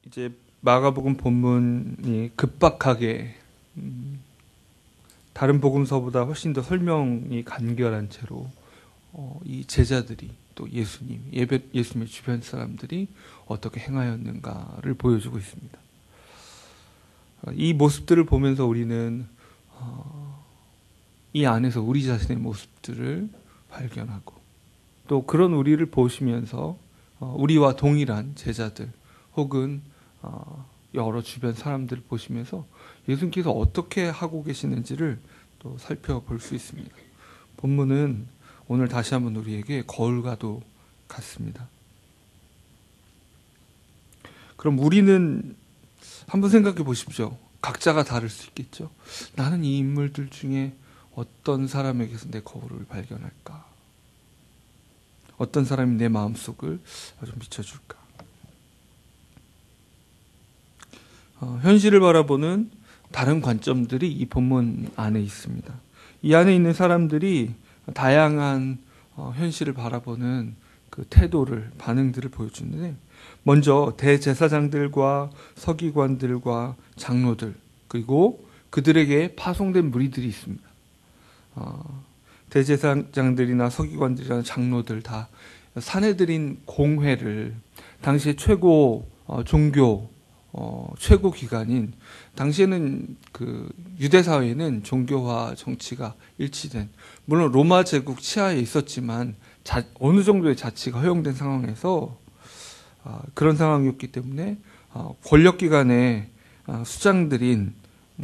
이제 마가복음 본문이 급박하게 다른 복음서보다 훨씬 더 설명이 간결한 채로 이 제자들이 또 예수님의 주변 사람들이 어떻게 행하였는가를 보여주고 있습니다. 이 모습들을 보면서 우리는 이 안에서 우리 자신의 모습들을 발견하고 또 그런 우리를 보시면서 우리와 동일한 제자들 혹은 여러 주변 사람들을 보시면서 예수님께서 어떻게 하고 계시는지를 또 살펴볼 수 있습니다. 본문은 오늘 다시 한번 우리에게 거울과도 같습니다. 그럼 우리는 한번 생각해 보십시오. 각자가 다를 수 있겠죠. 나는 이 인물들 중에 어떤 사람에게서 내 거울을 발견할까? 어떤 사람이 내 마음속을 좀 비춰줄까? 현실을 바라보는 다른 관점들이 이 본문 안에 있습니다. 이 안에 있는 사람들이 다양한 현실을 바라보는 그 태도를, 반응들을 보여주는데, 먼저 대제사장들과 서기관들과 장로들, 그리고 그들에게 파송된 무리들이 있습니다. 대제사장들이나 서기관들이나 장로들 다 사내들인 공회를 당시의 최고 종교 최고 기관인, 당시에는 그 유대 사회는 종교와 정치가 일치된, 물론 로마 제국 치하에 있었지만 어느 정도의 자치가 허용된 상황에서 그런 상황이었기 때문에 권력기관의 수장들인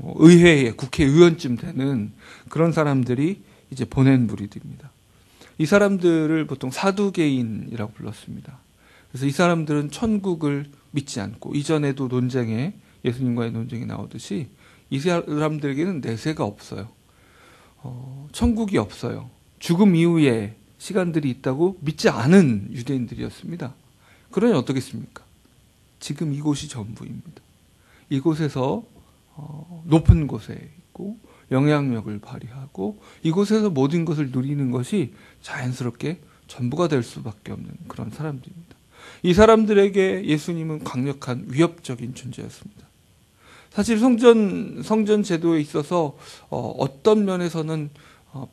의회의 국회의원쯤 되는 그런 사람들이 이제 보낸 무리들입니다. 이 사람들을 보통 사두개인이라고 불렀습니다. 그래서 이 사람들은 천국을 믿지 않고, 이전에도 논쟁에, 예수님과의 논쟁이 나오듯이 이 사람들에게는 내세가 없어요. 천국이 없어요. 죽음 이후에 시간들이 있다고 믿지 않은 유대인들이었습니다. 그러니 어떻겠습니까? 지금 이곳이 전부입니다. 이곳에서 높은 곳에 있고 영향력을 발휘하고 이곳에서 모든 것을 누리는 것이 자연스럽게 전부가 될 수밖에 없는 그런 사람들입니다. 이 사람들에게 예수님은 강력한 위협적인 존재였습니다. 사실 성전 제도에 있어서 어떤 면에서는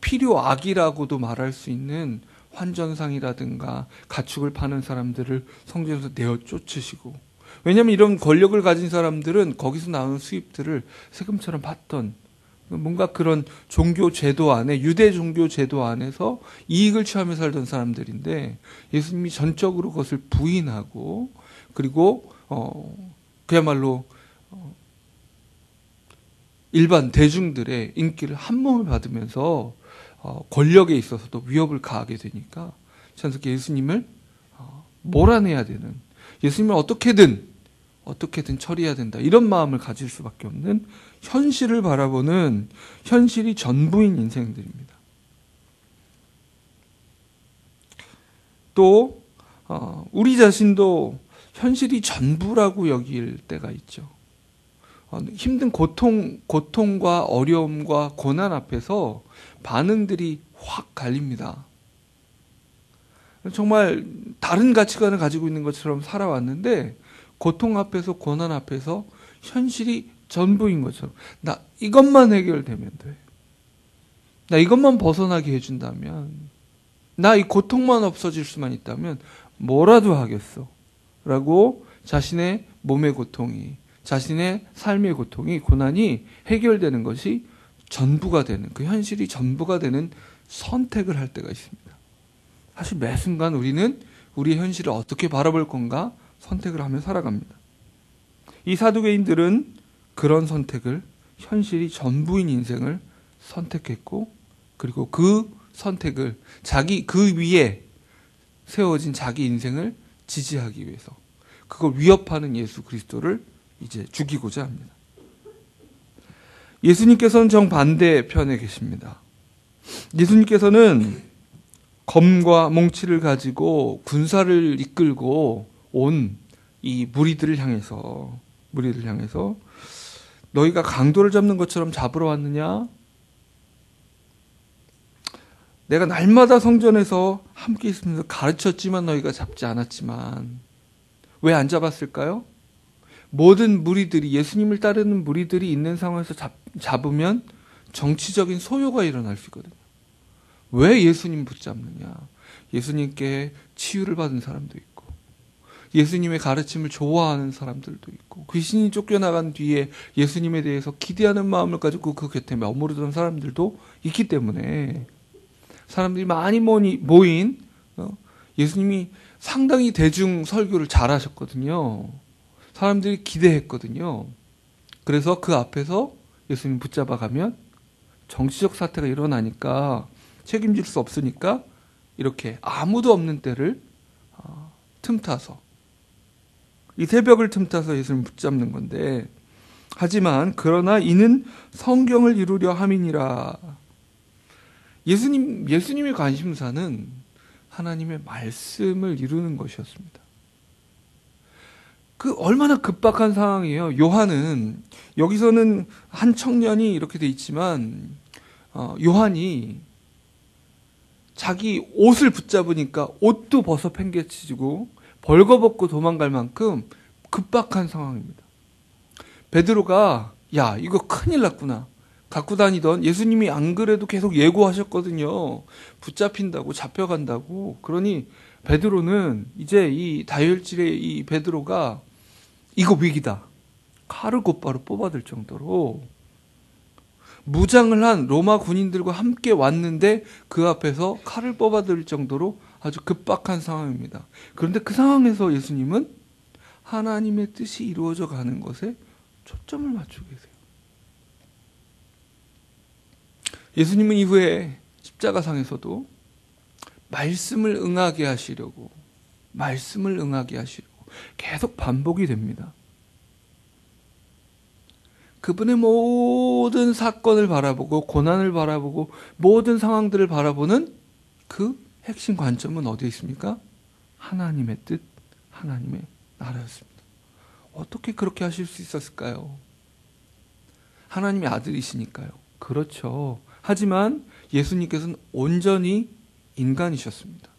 필요악이라고도 말할 수 있는 환전상이라든가 가축을 파는 사람들을 성전에서 내어 쫓으시고, 왜냐하면 이런 권력을 가진 사람들은 거기서 나오는 수입들을 세금처럼 받던, 뭔가 그런 종교 제도 안에, 유대 종교 제도 안에서 이익을 취하며 살던 사람들인데, 예수님이 전적으로 그것을 부인하고, 그리고 그야말로 일반 대중들의 인기를 한몸을 받으면서 권력에 있어서도 위협을 가하게 되니까 자연스럽게 예수님을 몰아내야 되는, 예수님을 어떻게든 처리해야 된다, 이런 마음을 가질 수밖에 없는, 현실을 바라보는, 현실이 전부인 인생들입니다. 또 우리 자신도 현실이 전부라고 여길 때가 있죠. 힘든 고통과 어려움과 고난 앞에서 반응들이 확 갈립니다. 정말 다른 가치관을 가지고 있는 것처럼 살아왔는데, 고통 앞에서, 고난 앞에서 현실이 전부인 것처럼, 나 이것만 해결되면 돼, 나 이것만 벗어나게 해준다면, 나 이 고통만 없어질 수만 있다면 뭐라도 하겠어 라고 자신의 몸의 고통이, 자신의 삶의 고통이, 고난이 해결되는 것이 전부가 되는, 그 현실이 전부가 되는 선택을 할 때가 있습니다. 사실 매 순간 우리는 우리의 현실을 어떻게 바라볼 건가 선택을 하며 살아갑니다. 이 사두개인들은 그런 선택을, 현실이 전부인 인생을 선택했고, 그리고 그 선택을, 그 위에 세워진 자기 인생을 지지하기 위해서 그걸 위협하는 예수 그리스도를 이제 죽이고자 합니다. 예수님께서는 정반대 편에 계십니다. 예수님께서는 검과 몽치를 가지고 군사를 이끌고 온 이 무리들을 향해서 너희가 강도를 잡는 것처럼 잡으러 왔느냐? 내가 날마다 성전에서 함께 있으면서 가르쳤지만 너희가 잡지 않았지만 왜 안 잡았을까요? 모든 무리들이, 예수님을 따르는 무리들이 있는 상황에서 잡으면 정치적인 소요가 일어날 수 있거든요. 왜 예수님 붙잡느냐? 예수님께 치유를 받은 사람도 있고, 예수님의 가르침을 좋아하는 사람들도 있고, 귀신이 쫓겨나간 뒤에 예수님에 대해서 기대하는 마음을 가지고 그 곁에 머무르던 사람들도 있기 때문에 사람들이 많이 모인 예수님이 상당히 대중 설교를 잘하셨거든요. 사람들이 기대했거든요. 그래서 그 앞에서 예수님 붙잡아가면 정치적 사태가 일어나니까 책임질 수 없으니까 이렇게 아무도 없는 때를 틈타서, 이 새벽을 틈타서 예수님 붙잡는 건데, 하지만 그러나 이는 성경을 이루려 함이니라. 예수님의 관심사는 하나님의 말씀을 이루는 것이었습니다. 그 얼마나 급박한 상황이에요. 요한은, 여기서는 한 청년이 이렇게 돼 있지만 요한이 자기 옷을 붙잡으니까 옷도 벗어 팽개치고 벌거벗고 도망갈 만큼 급박한 상황입니다. 베드로가 야, 이거 큰일 났구나. 갖고 다니던, 예수님이 안 그래도 계속 예고하셨거든요. 붙잡힌다고, 잡혀간다고. 그러니 베드로는 이제 이 다혈질의 이 베드로가 이거 위기다. 칼을 곧바로 뽑아들 정도로 무장을 한 로마 군인들과 함께 왔는데 그 앞에서 칼을 뽑아들 정도로 아주 급박한 상황입니다. 그런데 그 상황에서 예수님은 하나님의 뜻이 이루어져 가는 것에 초점을 맞추고 계세요. 예수님은 이후에 십자가상에서도 말씀을 응하게 하시려고 계속 반복이 됩니다. 그분의 모든 사건을 바라보고 고난을 바라보고 모든 상황들을 바라보는 그 핵심 관점은 어디에 있습니까? 하나님의 뜻, 하나님의 나라였습니다. 어떻게 그렇게 하실 수 있었을까요? 하나님의 아들이시니까요. 그렇죠. 하지만 예수님께서는 온전히 인간이셨습니다.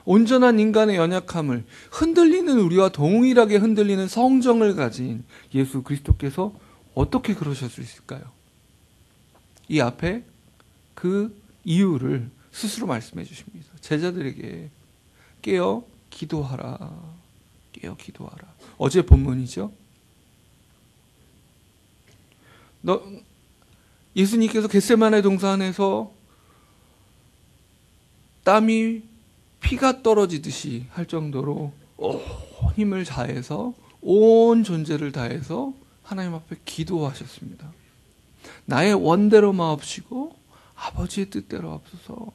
온전한 인간의 연약함을, 흔들리는 우리와 동일하게 흔들리는 성정을 가진 예수 그리스도께서 어떻게 그러실 수 있을까요? 이 앞에 그 이유를 스스로 말씀해 주십니다. 제자들에게 깨어 기도하라. 깨어 기도하라. 어제 본문이죠. 예수님께서 겟세마네 동산에서 땀이 피가 떨어지듯이 할 정도로 온 힘을 다해서, 온 존재를 다해서 하나님 앞에 기도하셨습니다. 나의 원대로 마옵시고 아버지의 뜻대로 하옵소서.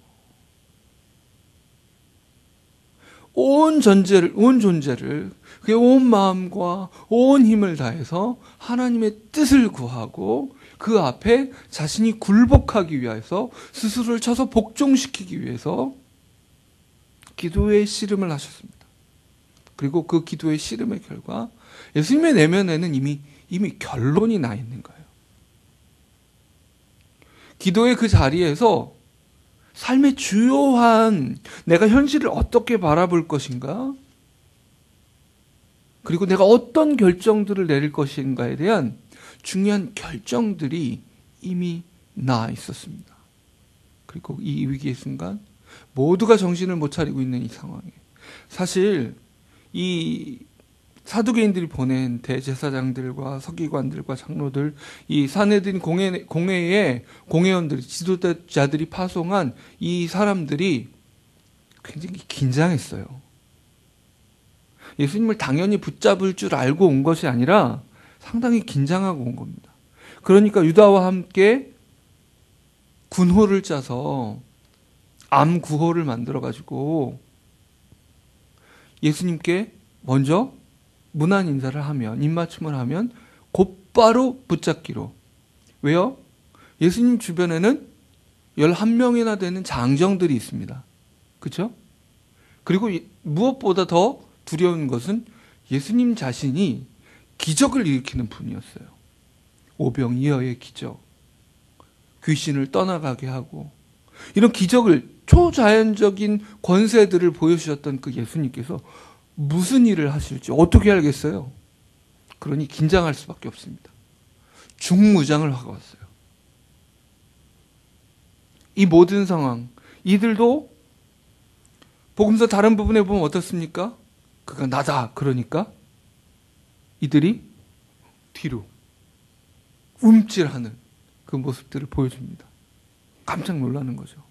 온 존재를, 그의 온 마음과 온 힘을 다해서 하나님의 뜻을 구하고 그 앞에 자신이 굴복하기 위해서, 스스로를 쳐서 복종시키기 위해서 기도의 씨름을 하셨습니다. 그리고 그 기도의 씨름의 결과 예수님의 내면에는 이미 결론이 나 있는 거예요. 기도의 그 자리에서 삶의 주요한, 내가 현실을 어떻게 바라볼 것인가, 그리고 내가 어떤 결정들을 내릴 것인가에 대한 중요한 결정들이 이미 나 있었습니다. 그리고 이 위기의 순간 모두가 정신을 못 차리고 있는 이 상황에, 사실 이 사두개인들이 보낸 대제사장들과 서기관들과 장로들, 이 산헤드린 공회의 공회원들이, 지도자들이 파송한 이 사람들이 굉장히 긴장했어요. 예수님을 당연히 붙잡을 줄 알고 온 것이 아니라 상당히 긴장하고 온 겁니다. 그러니까 유다와 함께 군호를 짜서 암구호를 만들어가지고 예수님께 먼저 문안 인사를 하면, 입맞춤을 하면 곧바로 붙잡기로. 왜요? 예수님 주변에는 11명이나 되는 장정들이 있습니다. 그렇죠? 그리고 무엇보다 더 두려운 것은 예수님 자신이 기적을 일으키는 분이었어요. 오병이어의 기적, 귀신을 떠나가게 하고, 이런 기적을, 초자연적인 권세들을 보여주셨던 그 예수님께서 무슨 일을 하실지 어떻게 알겠어요? 그러니 긴장할 수밖에 없습니다. 중무장을 하고 왔어요. 이 모든 상황, 이들도 복음서 다른 부분에 보면 어떻습니까? 그가 나다. 그러니까 이들이 뒤로 움찔하는 그 모습들을 보여줍니다. 깜짝 놀라는 거죠.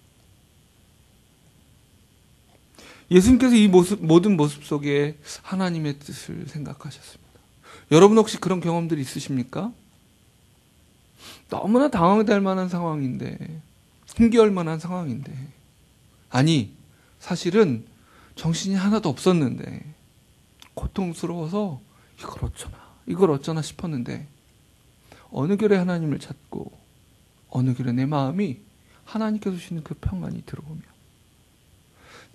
예수님께서 이 모든 모습 속에 하나님의 뜻을 생각하셨습니다. 여러분 혹시 그런 경험들이 있으십니까? 너무나 당황될 만한 상황인데, 힘겨울 만한 상황인데, 아니 사실은 정신이 하나도 없었는데 고통스러워서 이걸 어쩌나 싶었는데 어느 결에 하나님을 찾고 어느 결에 내 마음이 하나님께서 주시는 그 평안이 들어오며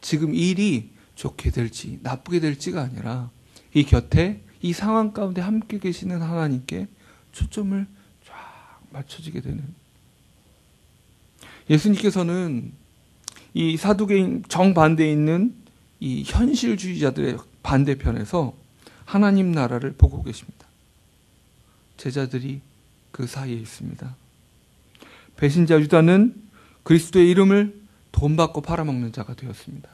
지금 일이 좋게 될지 나쁘게 될지가 아니라 이 곁에 이 상황 가운데 함께 계시는 하나님께 초점을 쫙 맞춰지게 되는, 예수님께서는 이 사두개인 정반대에 있는 이 현실주의자들의 반대편에서 하나님 나라를 보고 계십니다. 제자들이 그 사이에 있습니다. 배신자 유다는 그리스도의 이름을 돈 받고 팔아먹는 자가 되었습니다.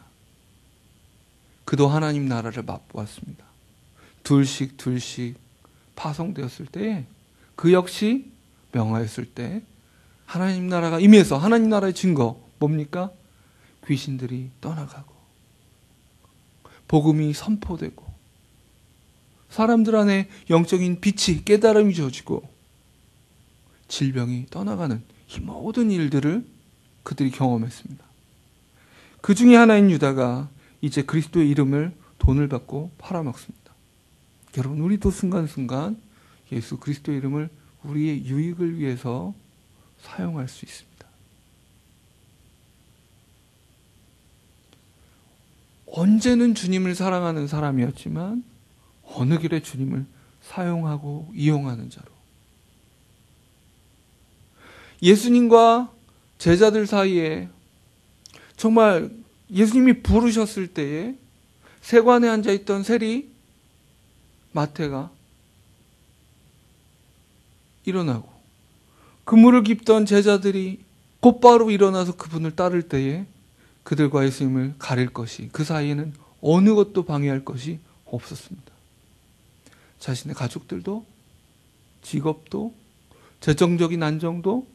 그도 하나님 나라를 맛보았습니다. 둘씩 파송되었을 때에 그 역시 명하였을 때 하나님 나라가 임해서 하나님 나라의 증거 뭡니까? 귀신들이 떠나가고 복음이 선포되고 사람들 안에 영적인 빛이 깨달음이 주어지고 질병이 떠나가는 이 모든 일들을 그들이 경험했습니다. 그 중에 하나인 유다가 이제 그리스도의 이름을 돈을 받고 팔아먹습니다. 여러분, 우리도 순간순간 예수 그리스도의 이름을 우리의 유익을 위해서 사용할 수 있습니다. 언제는 주님을 사랑하는 사람이었지만 어느 길에 주님을 사용하고 이용하는 자로, 예수님과 제자들 사이에 정말 예수님이 부르셨을 때에 세관에 앉아있던 세리 마태가 일어나고 그물을 깁던 제자들이 곧바로 일어나서 그분을 따를 때에 그들과 예수님을 가릴 것이, 그 사이에는 어느 것도 방해할 것이 없었습니다. 자신의 가족들도, 직업도, 재정적인 안정도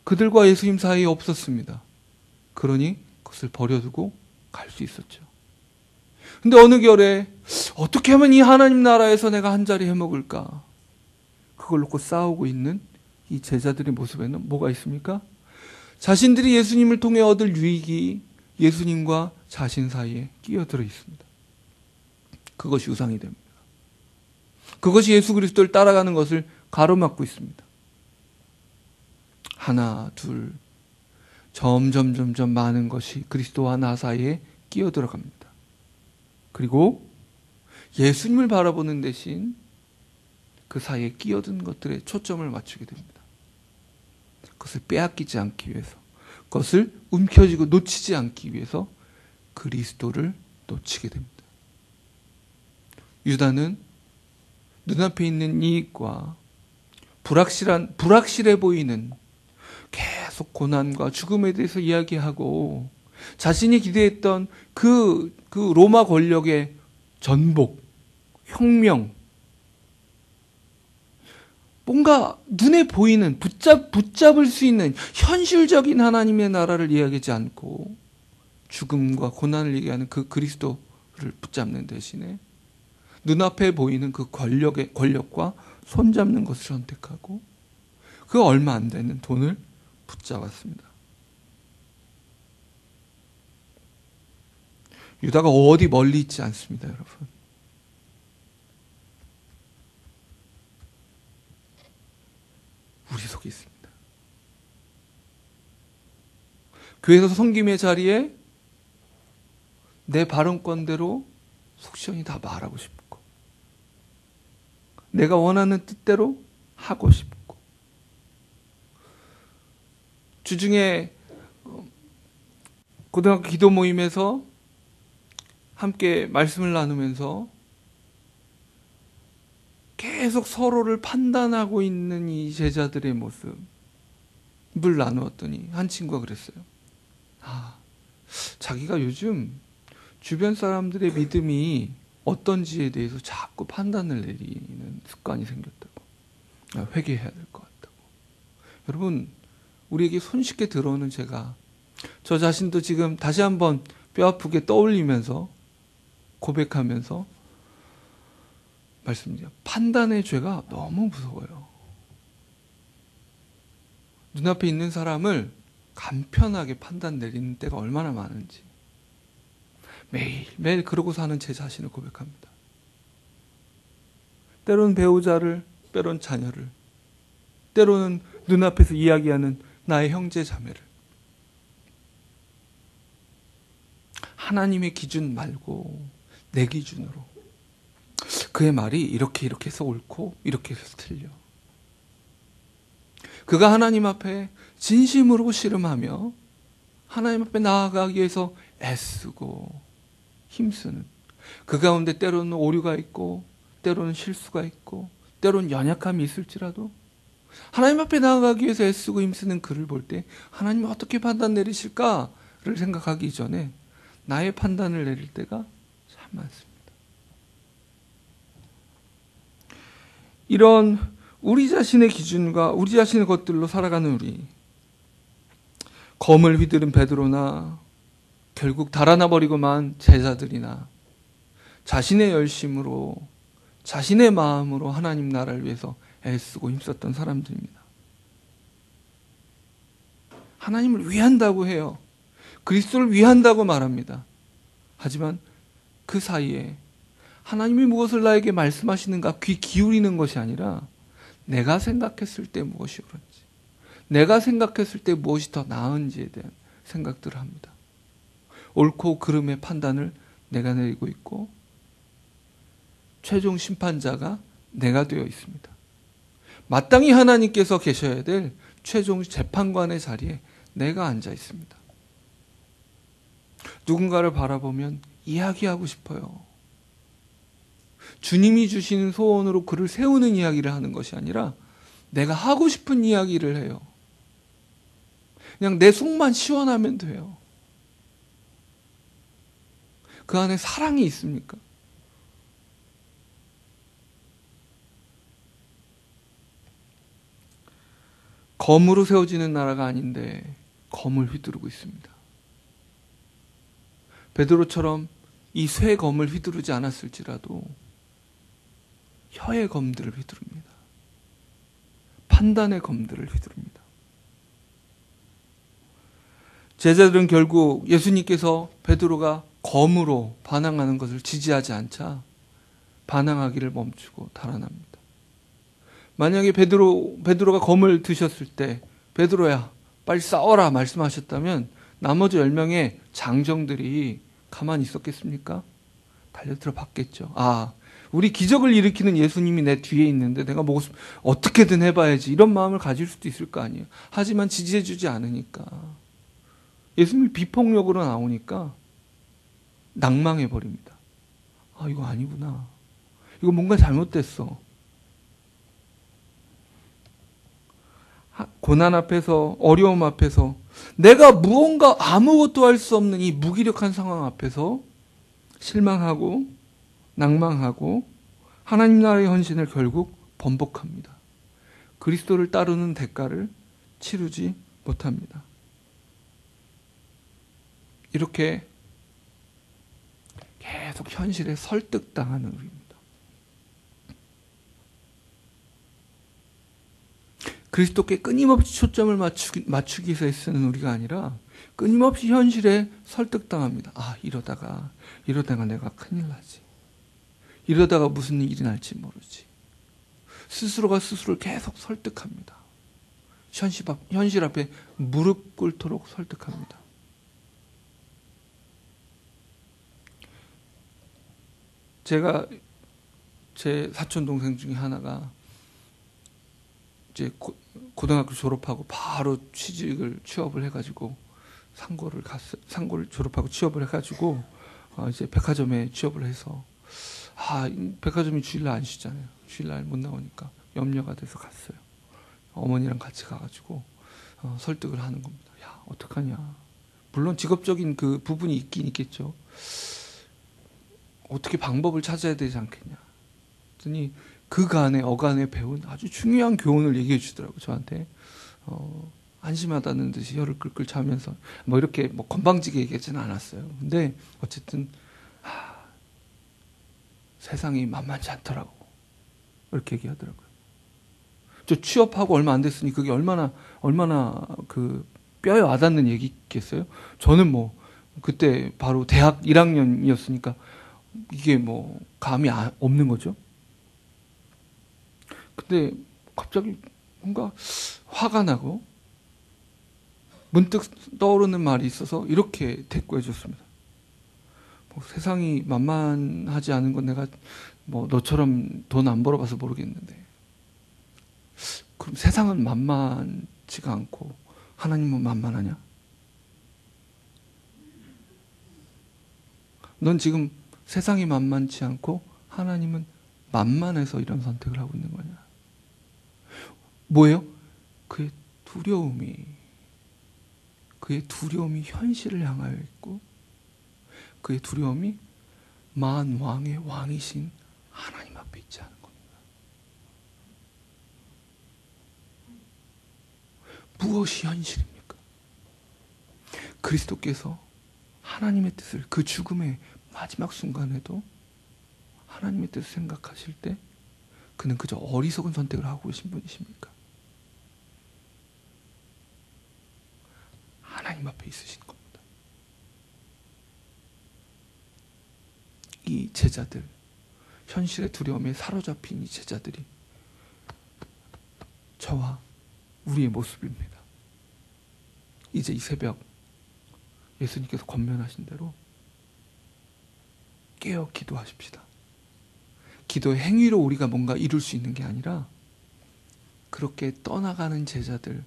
그들과 예수님 사이에 없었습니다. 그러니 그것을 버려두고 갈 수 있었죠. 근데 어느 결에 어떻게 하면 이 하나님 나라에서 내가 한 자리 해먹을까? 그걸 놓고 싸우고 있는 이 제자들의 모습에는 뭐가 있습니까? 자신들이 예수님을 통해 얻을 유익이 예수님과 자신 사이에 끼어들어 있습니다. 그것이 우상이 됩니다. 그것이 예수 그리스도를 따라가는 것을 가로막고 있습니다. 하나, 둘, 점점 많은 것이 그리스도와 나 사이에 끼어들어갑니다. 그리고 예수님을 바라보는 대신 그 사이에 끼어든 것들에 초점을 맞추게 됩니다. 그것을 빼앗기지 않기 위해서, 그것을 움켜쥐고 놓치지 않기 위해서 그리스도를 놓치게 됩니다. 유다는 눈앞에 있는 이익과 불확실해 보이는 계속 고난과 죽음에 대해서 이야기하고 자신이 기대했던 그 로마 권력의 전복, 혁명, 뭔가 눈에 보이는 붙잡을 수 있는 현실적인 하나님의 나라를 이야기하지 않고 죽음과 고난을 얘기하는 그 그리스도를 붙잡는 대신에 눈앞에 보이는 그 권력과 손잡는 것을 선택하고 그 얼마 안 되는 돈을 붙잡았습니다. 유다가 어디 멀리 있지 않습니다, 여러분. 우리 속에 있습니다. 교회에서 섬김의 자리에 내 발언권대로 속 시원히 다 말하고 싶고 내가 원하는 뜻대로 하고 싶고 주중에 고등학교 기도 모임에서 함께 말씀을 나누면서 계속 서로를 판단하고 있는 이 제자들의 모습을 나누었더니 한 친구가 그랬어요. 자기가 요즘 주변 사람들의 믿음이 어떤지에 대해서 자꾸 판단을 내리는 습관이 생겼다고. 회개해야 될 것 같다고. 여러분, 우리에게 손쉽게 들어오는 죄가, 저 자신도 지금 다시 한번 뼈아프게 떠올리면서 고백하면서 말씀드려요. 판단의 죄가 너무 무서워요. 눈앞에 있는 사람을 간편하게 판단 내리는 때가 얼마나 많은지 매일 그러고 사는 제 자신을 고백합니다. 때로는 배우자를, 때로는 자녀를, 때로는 눈앞에서 이야기하는 나의 형제 자매를 하나님의 기준 말고 내 기준으로, 그의 말이 이렇게 해서 옳고 이렇게 해서 틀려, 그가 하나님 앞에 진심으로 씨름하며 하나님 앞에 나아가기 위해서 애쓰고 힘쓰는, 그 가운데 때로는 오류가 있고 때로는 실수가 있고 때로는 연약함이 있을지라도 하나님 앞에 나아가기 위해서 애쓰고 힘쓰는 그를 볼 때 하나님이 어떻게 판단 내리실까를 생각하기 전에 나의 판단을 내릴 때가 참 많습니다. 이런 우리 자신의 기준과 우리 자신의 것들로 살아가는 우리, 검을 휘두른 베드로나 결국 달아나 버리고만 제자들이나 자신의 열심으로 자신의 마음으로 하나님 나라를 위해서 애쓰고 힘썼던 사람들입니다. 하나님을 위한다고 해요. 그리스도를 위한다고 말합니다. 하지만 그 사이에 하나님이 무엇을 나에게 말씀하시는가 귀 기울이는 것이 아니라 내가 생각했을 때 무엇이 옳은지, 내가 생각했을 때 무엇이 더 나은지에 대한 생각들을 합니다. 옳고 그름의 판단을 내가 내리고 있고 최종 심판자가 내가 되어 있습니다. 마땅히 하나님께서 계셔야 될 최종 재판관의 자리에 내가 앉아 있습니다. 누군가를 바라보면 이야기하고 싶어요. 주님이 주시는 소원으로 그를 세우는 이야기를 하는 것이 아니라 내가 하고 싶은 이야기를 해요. 그냥 내 속만 시원하면 돼요. 그 안에 사랑이 있습니까? 검으로 세워지는 나라가 아닌데 검을 휘두르고 있습니다. 베드로처럼 이 쇠 검을 휘두르지 않았을지라도 혀의 검들을 휘두릅니다. 판단의 검들을 휘두릅니다. 제자들은 결국 예수님께서 베드로가 검으로 반항하는 것을 지지하지 않자 반항하기를 멈추고 달아납니다. 만약에 베드로가 검을 드셨을 때 베드로야 빨리 싸워라 말씀하셨다면 나머지 10명의 장정들이 가만히 있었겠습니까? 달려들어 봤겠죠. 우리 기적을 일으키는 예수님이 내 뒤에 있는데 내가 어떻게든 해봐야지, 이런 마음을 가질 수도 있을 거 아니에요. 하지만 지지해주지 않으니까, 예수님이 비폭력으로 나오니까 낭망해버립니다. 이거 아니구나, 이거 뭔가 잘못됐어. 고난 앞에서, 어려움 앞에서, 내가 무언가 아무것도 할 수 없는 이 무기력한 상황 앞에서 실망하고 낭망하고 하나님 나라의 헌신을 결국 번복합니다. 그리스도를 따르는 대가를 치르지 못합니다. 이렇게 계속 현실에 설득당하는 우리입니다. 그리스도께 끊임없이 초점을 맞추기 위해서 애쓰는 우리가 아니라 끊임없이 현실에 설득당합니다. 이러다가 내가 큰일 나지. 이러다가 무슨 일이 날지 모르지. 스스로가 스스로를 계속 설득합니다. 현실 앞에 무릎 꿇도록 설득합니다. 제가 제 사촌 동생 중에 하나가 이제 고등학교 졸업하고 바로 취업을 해가지고 상고를 졸업하고 취업을 해가지고 이제 백화점에 취업을 해서 백화점이 주일날 안 쉬잖아요. 주일날 못 나오니까 염려가 돼서 갔어요. 어머니랑 같이 가가지고 설득을 하는 겁니다. 야, 어떡하냐. 물론 직업적인 그 부분이 있긴 있겠죠. 어떻게 방법을 찾아야 되지 않겠냐. 그랬더니 그간에 어간에 배운 아주 중요한 교훈을 얘기해 주더라고요. 저한테. 안심하다는 듯이 혀를 끌끌 차면서 뭐 이렇게 뭐 건방지게 얘기하지는 않았어요. 근데 어쨌든 세상이 만만치 않더라고. 이렇게 얘기하더라고요. 저 취업하고 얼마 안 됐으니 그게 얼마나 그 뼈에 와닿는 얘기겠어요? 저는 뭐 그때 바로 대학 1학년이었으니까 이게 뭐 감이 없는 거죠. 근데 갑자기 뭔가 화가 나고 문득 떠오르는 말이 있어서 이렇게 대꾸해 줬습니다. 뭐 세상이 만만하지 않은 건 내가 뭐 너처럼 돈 안 벌어봐서 모르겠는데, 그럼 세상은 만만치가 않고 하나님은 만만하냐? 넌 지금 세상이 만만치 않고 하나님은 만만해서 이런 선택을 하고 있는 거냐? 뭐예요? 그의 두려움이 현실을 향하여 있고, 그의 두려움이 만왕의 왕이신 하나님 앞에 있지 않은 겁니다. 무엇이 현실입니까? 그리스도께서 하나님의 뜻을 그 죽음의 마지막 순간에도 하나님의 뜻을 생각하실 때 그는 그저 어리석은 선택을 하고 계신 분이십니까? 하나님 앞에 있으신 겁니다. 이 제자들, 현실의 두려움에 사로잡힌 이 제자들이 저와 우리의 모습입니다. 이제 이 새벽 예수님께서 권면하신 대로 깨어 기도하십시다. 기도의 행위로 우리가 뭔가 이룰 수 있는 게 아니라 그렇게 떠나가는 제자들,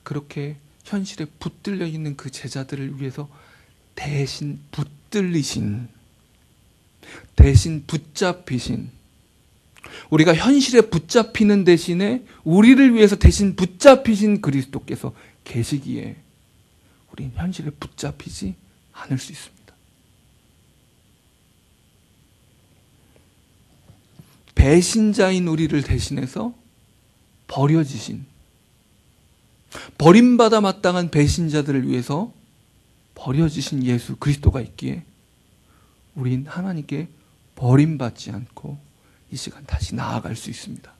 그렇게 현실에 붙들려 있는 그 제자들을 위해서 대신 붙잡히신, 우리가 현실에 붙잡히는 대신에 우리를 위해서 대신 붙잡히신 그리스도께서 계시기에 우린 현실에 붙잡히지 않을 수 있습니다. 배신자인 우리를 대신해서 버려지신, 버림받아 마땅한 배신자들을 위해서 버려지신 예수 그리스도가 있기에 우린 하나님께 버림받지 않고 이 시간 다시 나아갈 수 있습니다.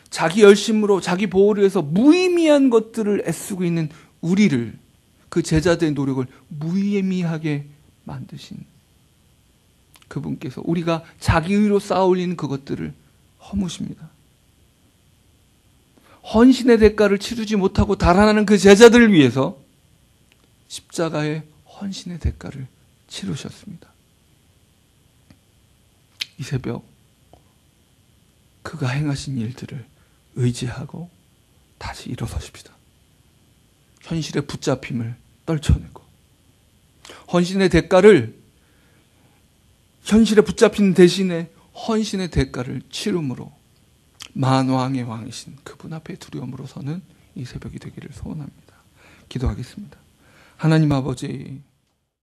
자기 열심으로 자기 보호를 위해서 무의미한 것들을 애쓰고 있는 우리를, 그 제자들의 노력을 무의미하게 만드신 그분께서 우리가 자기 의로 쌓아 올리는 그것들을 허무십니다. 헌신의 대가를 치르지 못하고 달아나는 그 제자들을 위해서 십자가의 헌신의 대가를 치르셨습니다. 이 새벽 그가 행하신 일들을 의지하고 다시 일어서십시다. 현실의 붙잡힘을 떨쳐내고 헌신의 대가를, 현실에 붙잡힌 대신에 헌신의 대가를 치름으로 만왕의 왕이신 그분 앞에 두려움으로 서는 이 새벽이 되기를 소원합니다. 기도하겠습니다. 하나님 아버지,